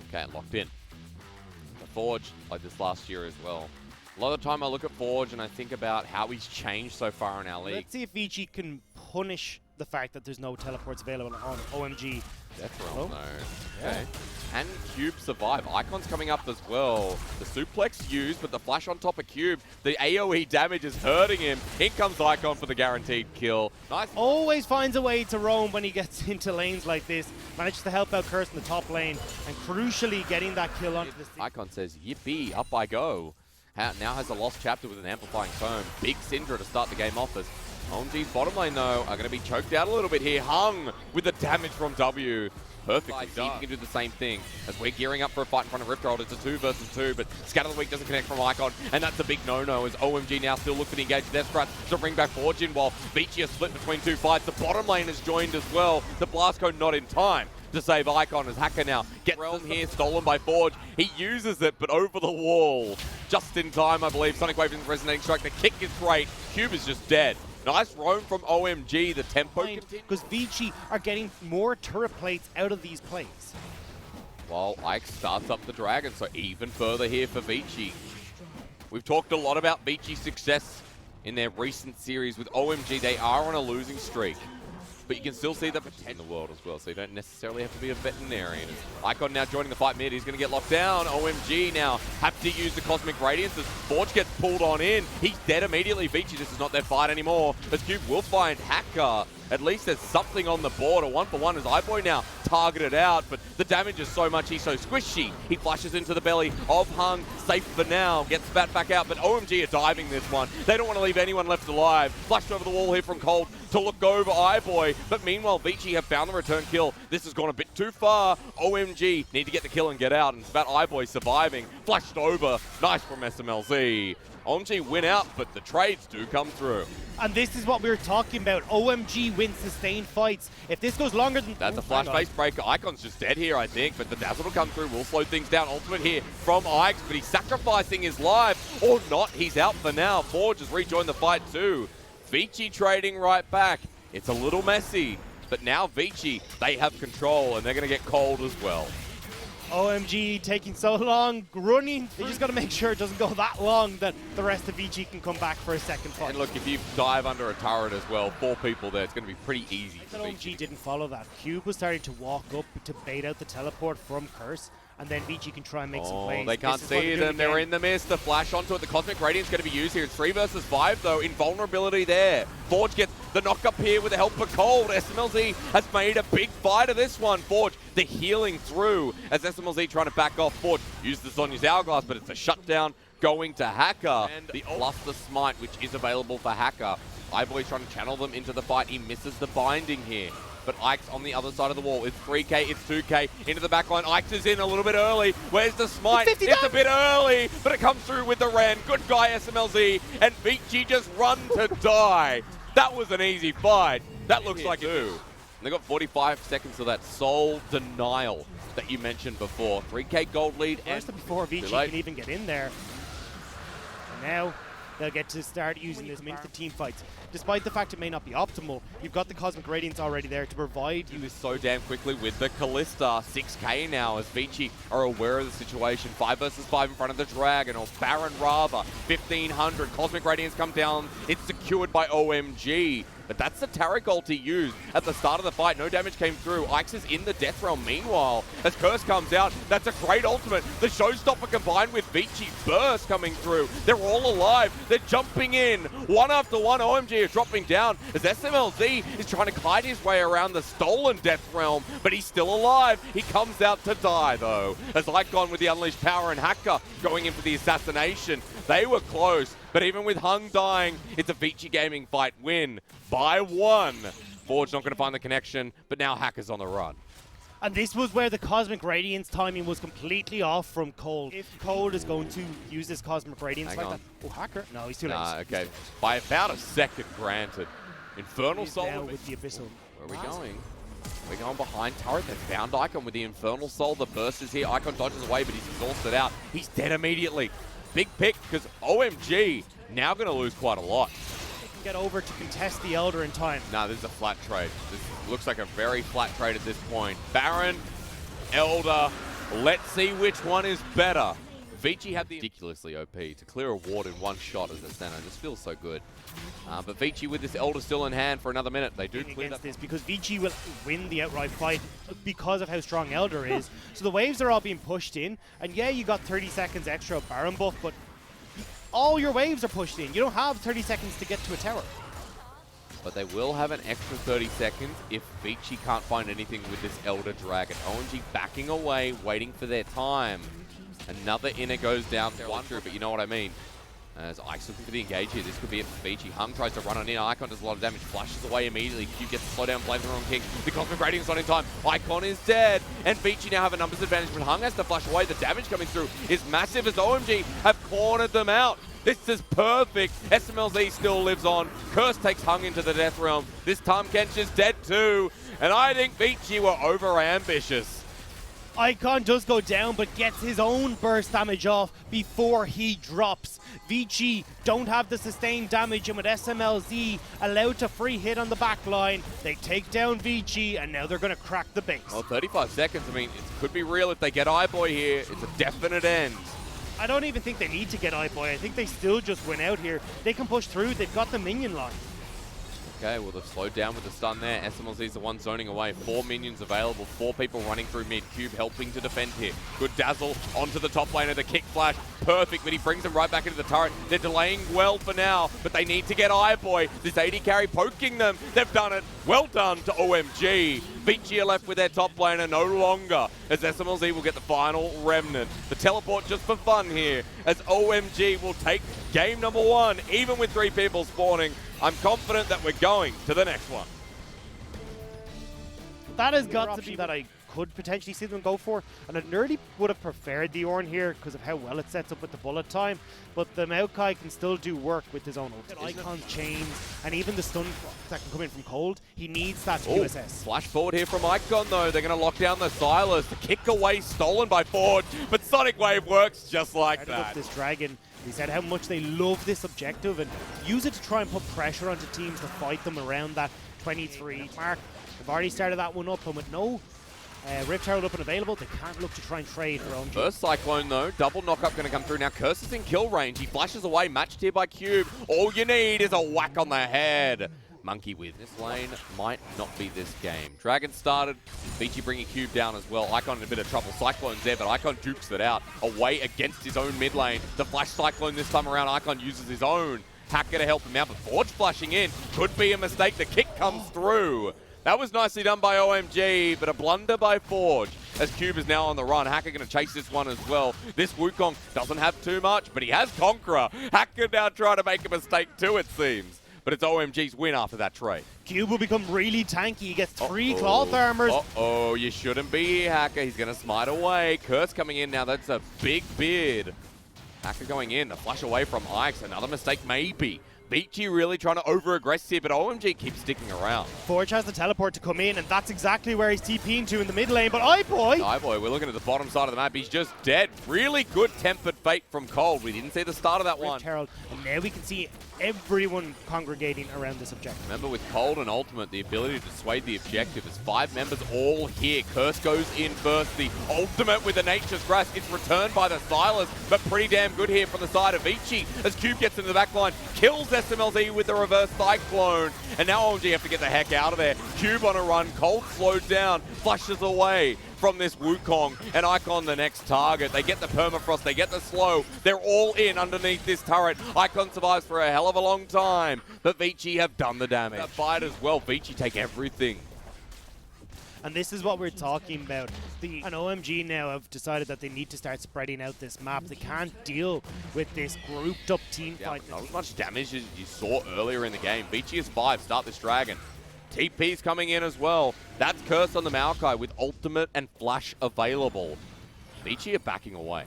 Okay, locked in. The Forge, like this last year as well. A lot of the time I look at Forge and I think about how he's changed so far in our league. Let's see if Vici can punish the fact that there's no teleports available on OMG. Death Realm, though. Okay. Can Cube survive? Icon's coming up as well. The suplex used, but the flash on top of Cube. The AoE damage is hurting him. In comes Icon for the guaranteed kill. Nice. Always finds a way to roam when he gets into lanes like this. Manages to help out Curse in the top lane, and crucially getting that kill onto the scene. Icon says, yippee, up I go. Now has a lost chapter with an amplifying foam. Big Syndra to start the game off as OMG's bottom lane, though, are going to be choked out a little bit here. Hung with the damage from W. Perfectly. See if he can do the same thing. As we're gearing up for a fight in front of Rift Herald, it's a 2 versus 2, but Scatter the Weak doesn't connect from Icon, and that's a big no-no as OMG now still look for the engage Death Strut to bring back Forge in while Vici is split between two fights. The bottom lane has joined as well. The Blast Cone not in time to save Icon as Hacker now gets Realm here, stolen by Forge. He uses it, but over the wall. Just in time, I believe. Sonic Wave and Resonating Strike. The kick is great. Cube is just dead. Nice roam from OMG. The tempo because Vici are getting more turret plates out of these plays. While Ike starts up the Dragon, so even further here for Vici. We've talked a lot about Vici's success in their recent series with OMG. They are on a losing streak, but you can still see the potential in the world as well, so you don't necessarily have to be a veterinarian. Icon now joining the fight mid. He's going to get locked down. OMG now have to use the Cosmic Radiance as Forge gets pulled on in. He's dead immediately. Vici, this is not their fight anymore, as Cube will find Hacker. At least there's something on the board. A 1-for-1 as iBoy now targeted out, but the damage is so much. He's so squishy. He flashes into the belly of Hung. Safe for now. Gets spat back out, but OMG are diving this one. They don't want to leave anyone left alive. Flashed over the wall here from Cold to look over iBoy, but meanwhile Vici have found the return kill. This has gone a bit too far. OMG need to get the kill and get out, and it's about iBoy surviving. Flashed over. Nice from SMLZ. OMG win out, but the trades do come through. And this is what we were talking about. OMG wins sustained fights. If this goes longer than... That's a flash face breaker. Icon's just dead here, I think, but the Dazzle will come through. Will slow things down. Ultimate here from Ike's, but he's sacrificing his life. Or not, he's out for now. Forge has rejoined the fight too. Vici trading right back. It's a little messy, but now Vici, they have control, and they're going to get cold as well. OMG taking so long, running. They just got to make sure it doesn't go that long that the rest of Vici can come back for a second fight. And look, if you dive under a turret as well, 4 people there, it's going to be pretty easy. But OMG didn't follow that. Cube was starting to walk up to bait out the teleport from Curse, and then Vici can try and make some plays. They can't see it, and they're in the mist. The flash onto it. The Cosmic Radiant's going to be used here. It's 3 versus 5, though. Invulnerability there. Forge gets the knock up here with the help of Cold. SMLZ has made a big fight of this one. Forge, the healing through as SMLZ trying to back off. Forge used the Sonya's Hourglass, but it's a shutdown going to Hacker. And plus the Smite, which is available for Hacker. iBoy's trying to channel them into the fight. He misses the binding here. But Ike's on the other side of the wall. It's 3K, it's 2K, into the backline. Ike's is in a little bit early. Where's the Smite? It's a bit early, but it comes through with the Ren. Good guy, SMLZ, and Vici just run to die. That was an easy fight. That looks like it. And they got 45 seconds to that soul denial that you mentioned before. 3K gold lead. First before Vici can even get in there. And now they'll get to start using this into the team fights. Despite the fact it may not be optimal, you've got the Cosmic Radiance already there to provide you. He was so damn quickly with the Callista. 6K now as Vici are aware of the situation. 5 versus 5 in front of the Dragon, or Baron rather. 1500. Cosmic Radiance come down. It's secured by OMG. But that's the Taric ult he used at the start of the fight. No damage came through. Ike's is in the Death Realm meanwhile. As Curse comes out, that's a great ultimate. The Showstopper combined with Vici Burst coming through. They're all alive. They're jumping in. One after one, OMG is dropping down as SMLZ is trying to kite his way around the stolen Death Realm, but he's still alive. He comes out to die though. As Icon with the Unleashed Power and Hacker going in for the assassination. They were close, but even with Hung dying, it's a Vici Gaming fight win by 1. Forge not going to find the connection, but now Hacker's on the run. And this was where the Cosmic Radiance timing was completely off from Cold. If Cold is going to use this Cosmic Radiance that... Oh, Hacker? No, he's too late. Okay. By about a second, granted. Infernal Soul now with the Abyssal. Where are we going? We're going behind turret. They found Icon with the Infernal Soul. The burst is here. Icon dodges away, but he's exhausted out. He's dead immediately. Big pick, because OMG now going to lose quite a lot. They can get over to contest the Elder in time. Nah, this is a flat trade. This looks like a very flat trade at this point. Baron, Elder, Let's see which one is better. Vici had the ridiculously OP to clear a ward in one shot as a center. This feels so good. But Vici with this Elder still in hand for another minute. They do clear that. This because Vici will win the outright fight because of how strong Elder is. So the waves are all being pushed in. And yeah, you got 30 seconds extra of Baron buff, but all your waves are pushed in. You don't have 30 seconds to get to a tower. But they will have an extra 30 seconds if Vici can't find anything with this Elder Dragon. OMG backing away, waiting for their time. Another inner goes down there, but you know what I mean. As Ike's looking for the engage here, this could be it for Vici. Hung tries to run on in, Icon does a lot of damage, flashes away immediately. Q gets to slow down, blames the wrong king. The Cosmic Radiant's not in time. Icon is dead, and Vici now have a numbers advantage, but Hung has to flash away. The damage coming through is massive as OMG have cornered them out. This is perfect. SMLZ still lives on. Curse takes Hung into the death realm. This time Kench is dead too, and I think Vici were over ambitious. Icon does go down, but gets his own burst damage off before he drops. Vici don't have the sustained damage, and with SMLZ allowed to free hit on the back line, they take down Vici, and now they're going to crack the base. Well, 35 seconds, I mean, it could be real if they get iBoy here. It's a definite end. I don't even think they need to get iBoy. I think they still just win out here. They can push through. They've got the minion line. Okay, well, they've slowed down with the stun there. SMLZ is the one zoning away. 4 minions available. 4 people running through mid. Cube helping to defend here. Good dazzle onto the top laner. The kick flash. Perfect, but he brings them right back into the turret. They're delaying well for now, but they need to get iBoy. This AD carry poking them. They've done it. Well done to OMG. Vici are left with their top laner no longer, as SMLZ will get the final remnant. The teleport just for fun here, as OMG will take game number 1, even with 3 people spawning. I'm confident that we're going to the next one. That has got to be that I could potentially see them go for, and I nearly would have preferred the Ornn here because of how well it sets up with the bullet time, but the Maokai can still do work with his own ult. Icon's chains, and even the stun that can come in from cold, he needs that QSS. Flash forward here from Icon though, they're going to lock down the Silas. The kick away stolen by Forge, but Sonic Wave works just like that. This Dragon, he said how much they love this objective and use it to try and put pressure onto teams to fight them around that 23 mark. They've already started that one up, and with no Rift Herald up and available, they can't look to try and trade for OMG. First Cyclone though, double knockup going to come through. Now Curse is in kill range, he flashes away, matched here by Cube. All you need is a whack on the head. Monkey with this lane might not be this game. Dragon started, Vici bringing Cube down as well. Icon in a bit of trouble. Cyclone's there, but Icon dukes it out away against his own mid lane. The flash Cyclone this time around, Icon uses his own hacker to help him out, but Forge flashing in could be a mistake. The kick comes through. That was nicely done by OMG, but a blunder by Forge, as Cube is now on the run. Hacker going to chase this one as well. This Wukong doesn't have too much, but he has Conqueror. Hacker now trying to make a mistake too, it seems. But it's OMG's win after that trade. Cube will become really tanky. He gets 3 cloth armors. Uh-oh, you shouldn't be here, Hacker. He's going to smite away. Curse coming in now. That's a big bid. Hacker going in. The flash away from Ike's. Another mistake maybe. Vici really trying to over-aggress here, but OMG keeps sticking around. Forge has the teleport to come in, and that's exactly where he's TPing to in the mid lane, but iBoy! iBoy, we're looking at the bottom side of the map. He's just dead. Really good tempered fate from Cold. We didn't see the start of that one. Herald, and now we can see everyone congregating around this objective. Remember, with Cold and Ultimate, the ability to sway the objective is 5 members all here. Curse goes in first. The Ultimate with the Nature's Grasp. It's returned by the Silas, but pretty damn good here from the side of Vici as Cube gets into the back line, kills SMLZ with the reverse Cyclone, and now OMG have to get the heck out of there. Cube on a run, Cold slowed down, flushes away from this Wukong, and Icon the next target. They get the permafrost, they get the slow, they're all in underneath this turret. Icon survives for a hell of a long time, but Vici have done the damage. That fight as well, Vici take everything. And this is what we're talking about. And OMG now have decided that they need to start spreading out this map. They can't deal with this grouped up team fight. Not as much damage as you saw earlier in the game. Vici is 5, start this Dragon. TP's coming in as well. That's Curse on the Maokai with Ultimate and Flash available. Vici are backing away.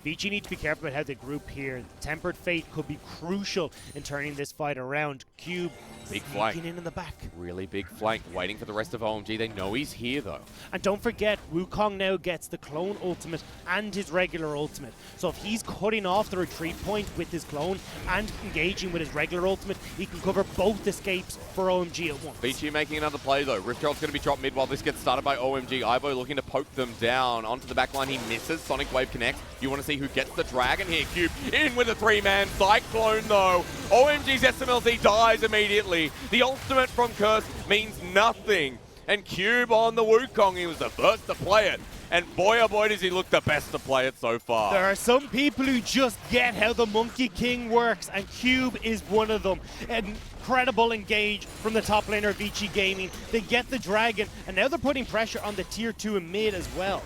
Vici need to be careful about how they group here. Tempered Fate could be crucial in turning this fight around. Cube big flank in the back. Really big flank, waiting for the rest of OMG. They know he's here though. And don't forget, Wukong now gets the clone ultimate and his regular ultimate. So if he's cutting off the retreat point with his clone and engaging with his regular ultimate, he can cover both escapes for OMG at once. Vici making another play though. Rift Herald's going to be dropped mid while this gets started by OMG. iBoy looking to poke them down. Onto the back line, he misses. Sonic Wave connects. You want to see who gets the dragon here. Cube in with a 3-man Cyclone, though. OMG's SMLZ dies immediately. The ultimate from Curse means nothing. And Cube on the Wukong, he was the first to play it. And boy, oh boy, does he look the best to play it so far. There are some people who just get how the Monkey King works, and Cube is one of them. Incredible engage from the top laner of Vici Gaming. They get the dragon, and now they're putting pressure on the tier 2 and mid as well.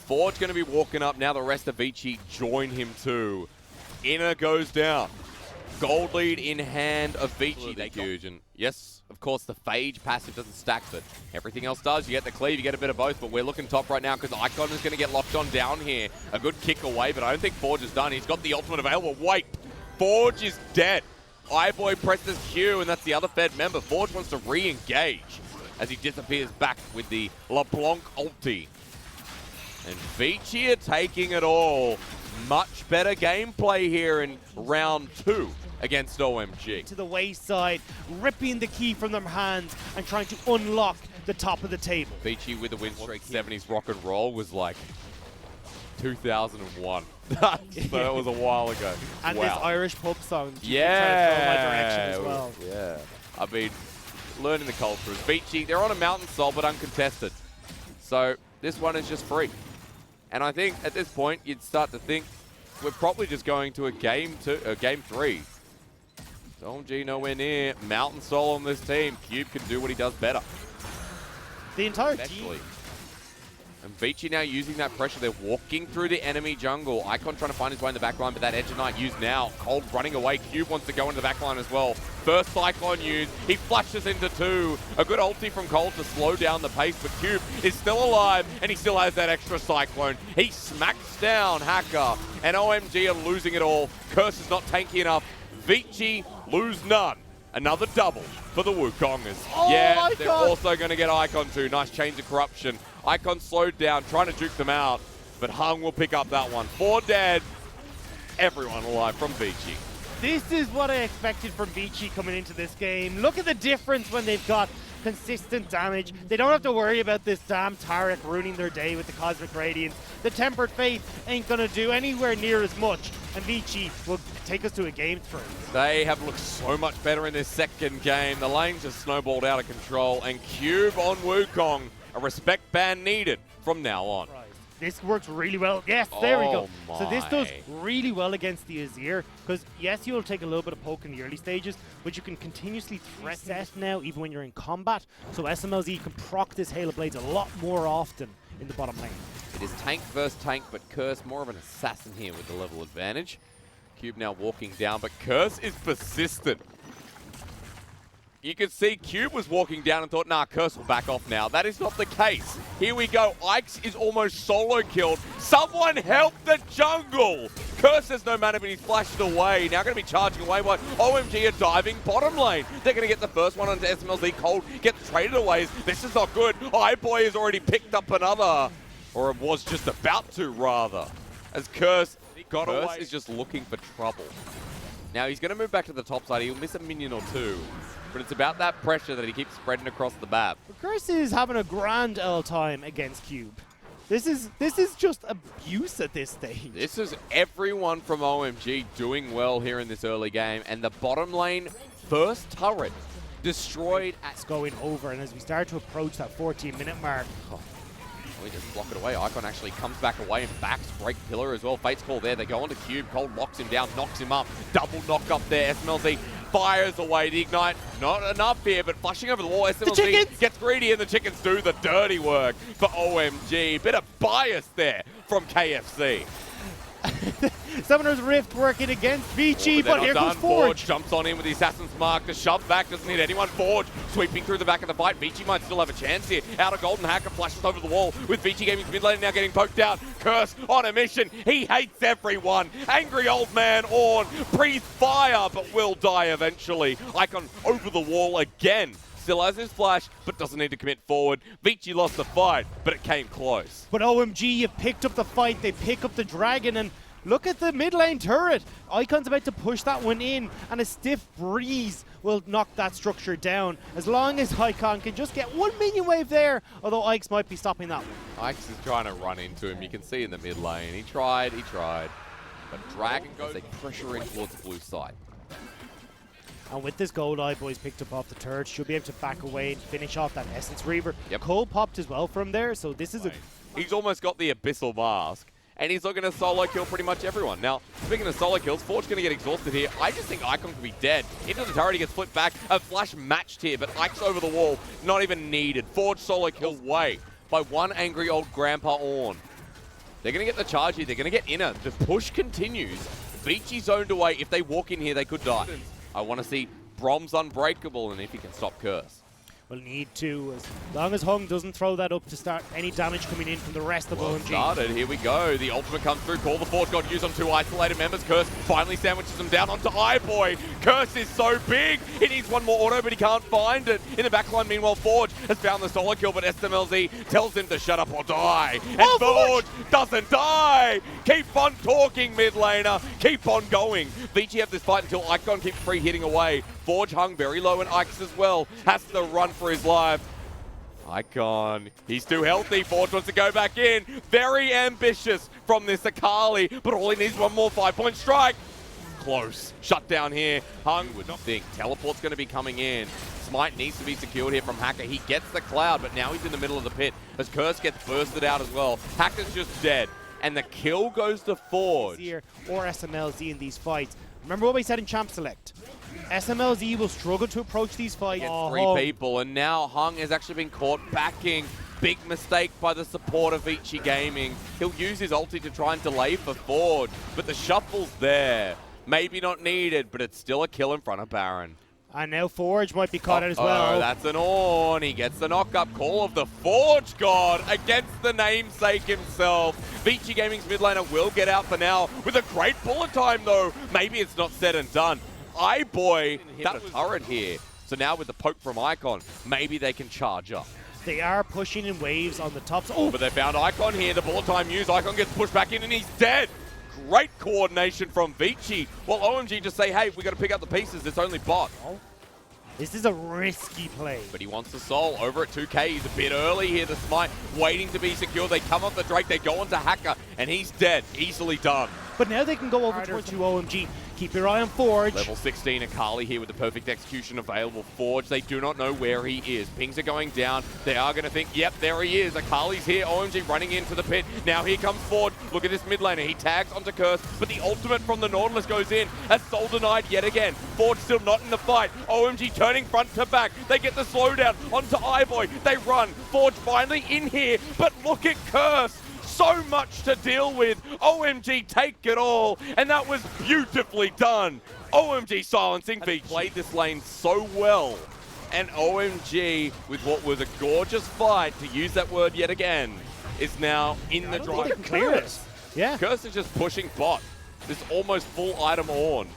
Forge going to be walking up now. The rest of Vici join him too. Inner goes down. Gold lead in hand of Vici. The fusion. Yes, of course, the Phage passive doesn't stack, but everything else does. You get the cleave, you get a bit of both, but we're looking top right now because Icon is going to get locked on down here. A good kick away, but I don't think Forge is done. He's got the ultimate available. Wait, Forge is dead. iBoy presses Q, and that's the other Fed member. Forge wants to re-engage as he disappears back with the LeBlanc ulti. And Vici are taking it all. Much better gameplay here in round 2 against OMG. To the wayside, ripping the key from their hands and trying to unlock the top of the table. Vici with the win streak 70s rock and roll was like 2001. So that was a while ago. And wow. this Irish pub song. Yeah. Trying to throw in my direction as well. Yeah. I mean, learning the cultures. Vici, they're on a mountain soul, but uncontested. So this one is just free. And I think at this point, you'd start to think we're probably just going to a game 3. OMG nowhere near. Mountain Soul on this team. Cube can do what he does better. The entire team. And Vici now using that pressure. They're walking through the enemy jungle. Icon trying to find his way in the back line, but that Edge of Night used now. Cold running away. Cube wants to go into the back line as well. First Cyclone used. He flashes into 2. A good ulti from Cold to slow down the pace, but Cube is still alive, and he still has that extra Cyclone. He smacks down Hacker, and OMG are losing it all. Curse is not tanky enough. Vici lose none. Another double for the Wukongers. Oh, yeah, they're Icon. also going to get Icon too. Nice Chains of Corruption. Icon slowed down, trying to juke them out, but Hung will pick up that one. 4 dead. Everyone alive from Vici. This is what I expected from Vici coming into this game. Look at the difference when they've got consistent damage. They don't have to worry about this damn Taric ruining their day with the Cosmic Radiance. The Tempered Faith ain't going to do anywhere near as much, and Vici will take us to a game 3. They have looked so much better in this second game. The lane just snowballed out of control, and Cube on Wukong. A respect ban needed from now on. Right. This works really well. Yes, there we go. Oh So this does my. really well against the Azir, because yes, you'll take a little bit of poke in the early stages, but you can continuously threat set now, even when you're in combat. So SMLZ can proc this Hail of Blades a lot more often in the bottom lane. It is tank versus tank, but Curse more of an assassin here with the level advantage. Cube now walking down, but Curse is persistent. You can see Cube was walking down and thought, nah, Curse will back off now. That is not the case. Here we go. Ike's is almost solo killed. Someone help the jungle! Curse has no mana, but he's flashed away. Now going to be charging away while OMG are diving bottom lane. They're going to get the first one onto SMLZ. Cold gets traded away. This is not good. iBoy has already picked up another. Or it was just about to, rather. As Curse got away. Curse is just looking for trouble. Now he's going to move back to the top side. He'll miss a minion or 2. But it's about that pressure that he keeps spreading across the map. But Curse is having a grand L time against Cube. This is just abuse at this stage. This is everyone from OMG doing well here in this early game. And the bottom lane first turret destroyed. It's going over, and as we start to approach that 14-minute mark, We just block it away. Icon actually comes back away and backs Break Pillar as well. Fate's Call there. They go onto Cube. Cold locks him down, knocks him up. Double knock up there. SMLZ fires away the Ignite. Not enough here, but flushing over the wall. SMLZ gets greedy, and the chickens do the dirty work for OMG. Bit of bias there from KFC. Summoner's Rift working against Vici, but here comes Forge. Jumps on in with the Assassin's Mark. The shove back doesn't hit anyone. Forge sweeping through the back of the fight. Vici might still have a chance here. Out of Golden Hacker flashes over the wall with Vici Gaming's mid lane now getting poked out. Curse on a mission. He hates everyone. Angry old man Ornn breathes fire, but will die eventually. Icon over the wall again. Still has his flash, but doesn't need to commit forward. Vici lost the fight, but it came close. But OMG, you picked up the fight. They pick up the dragon, and Look at the mid lane turret. Icon's about to push that one in, and a stiff breeze will knock that structure down. As long as Icon can just get one minion wave there, although Ike's might be stopping that one. Ike's is trying to run into him. You can see in the mid lane. He tried. But Dragon goes, they pressure in towards the blue side. And with this gold eye boys picked up off the turret, should be able to back away and finish off that Essence Reaver. Yep. Cole popped as well from there, so this is a... He's almost got the Abyssal Mask, and he's looking to solo kill pretty much everyone. Now, speaking of solo kills, Forge going to get exhausted here. I just think Icon could be dead. Into the turret, he gets flipped back. A flash matched here, but Ike's over the wall. Not even needed. Forge solo kill away by one angry old Grandpa Ornn. They're going to get the charge here. They're going to get inner. The push continues. Vici zoned away. If they walk in here, they could die. I want to see Brom's unbreakable, and if he can stop Curse. Will need to, as long as Hung doesn't throw that up to start any damage coming in from the rest of OMG. Started, here we go. The ultimate comes through. Call the Force God used on two isolated members. Curse finally sandwiches them down onto iBoy. Curse is so big. He needs one more auto, but he can't find it. In the backline, meanwhile, Forge has found the solo kill, but SMLZ tells him to shut up or die. And Forge doesn't die. Keep on talking, mid laner. Keep on going. Vici have this fight until Icon keeps free hitting away. Forge hung very low, and Ike's as well. Has to run for his life. Icon, he's too healthy. Forge wants to go back in. Very ambitious from this Akali, but all he needs is one more 5-point strike. Close. Shut down here. Hung would not think. Teleport's going to be coming in. Smite needs to be secured here from Hacker. He gets the cloud, but now he's in the middle of the pit as Curse gets bursted out as well. Hacker's just dead, and the kill goes to Forge. Or SMLZ in these fights. Remember what we said in Champ Select? SMLZ will struggle to approach these fights. Three people, and now Hung has actually been caught backing. Big mistake by the support of Vici Gaming. He'll use his ulti to try and delay for Forge, but the shuffle's there. Maybe not needed, but it's still a kill in front of Baron. And now Forge might be caught out as well. That's an Ornn. He gets the knock-up call of the Forge God against the namesake himself. Vici Gaming's mid laner will get out for now with a great bullet time, though. Maybe it's not said and done. iBoy hit a turret here. So now with the poke from Icon, maybe they can charge up. They are pushing in waves on the tops. Oh, but they found Icon here. The bullet time used. Icon gets pushed back in and he's dead. Great coordination from Vici. Well, OMG just say, hey, we got to pick up the pieces. It's only bot. This is a risky play. But he wants the soul over at 2K. He's a bit early here. The Smite waiting to be secure. They come up the Drake. They go onto Hacker, and he's dead. Easily done. But now they can go over towards OMG. Keep your eye on Forge. Level 16 Akali here with the perfect execution available. Forge, they do not know where he is. Pings are going down. They are going to think, yep, there he is. Akali's here. OMG running into the pit. Now here comes Forge. Look at this mid laner. He tags onto Curse, but the ultimate from the Nautilus goes in. As soul denied yet again. Forge still not in the fight. OMG turning front to back. They get the slowdown onto iBoy. They run. Forge finally in here, but look at Curse. So much to deal with. OMG take it all, and that was beautifully done. OMG silencing Vici. Played this lane so well, and OMG, with what was a gorgeous fight, to use that word yet again, is now in the drive. Curse. Yeah. Curse is just pushing bot. This almost full item Ornn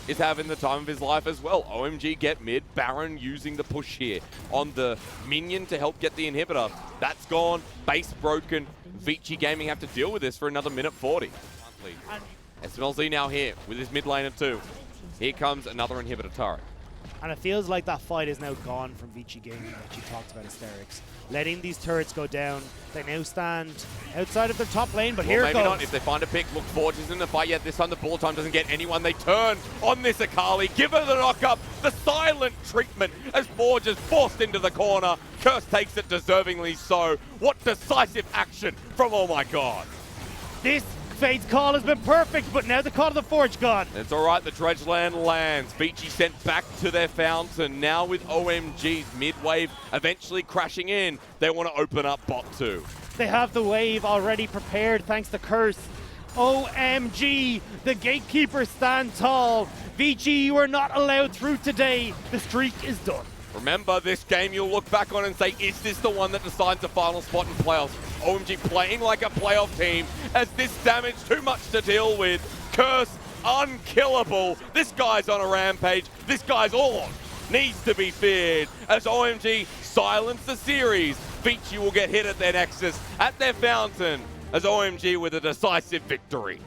is having the time of his life as well. OMG get mid. Baron using the push here on the minion to help get the inhibitor. That's gone. Base broken. Vici Gaming have to deal with this for another minute 40. SMLZ now here with his mid laner too. Here comes another inhibitor turret. And it feels like that fight is now gone from Vici Gaming that you talked about, Hysterics. Letting these turrets go down. They now stand outside of their top lane, but here it goes. Maybe not. If they find a pick, look, Forge is in the fight yet. This time the bullet time doesn't get anyone. They turn on this Akali. Give her the knock-up. The silent treatment as Forge is forced into the corner. Curse takes it deservingly so. What decisive action from Oh My God. This Fate's call has been perfect, but now the call of the Forge God. It's all right, the Dredgeland lands. Vici sent back to their fountain. Now with OMG's mid-wave eventually crashing in, they want to open up bot 2. They have the wave already prepared thanks to Curse. OMG, the gatekeepers stand tall. Vici, you are not allowed through today. The streak is done. Remember, this game you'll look back on and say, is this the one that decides the final spot in playoffs? OMG playing like a playoff team as this damage too much to deal with. Curse, unkillable. This guy's on a rampage. This guy's on. Needs to be feared as OMG silence the series. Vici will get hit at their nexus, at their fountain, as OMG with a decisive victory.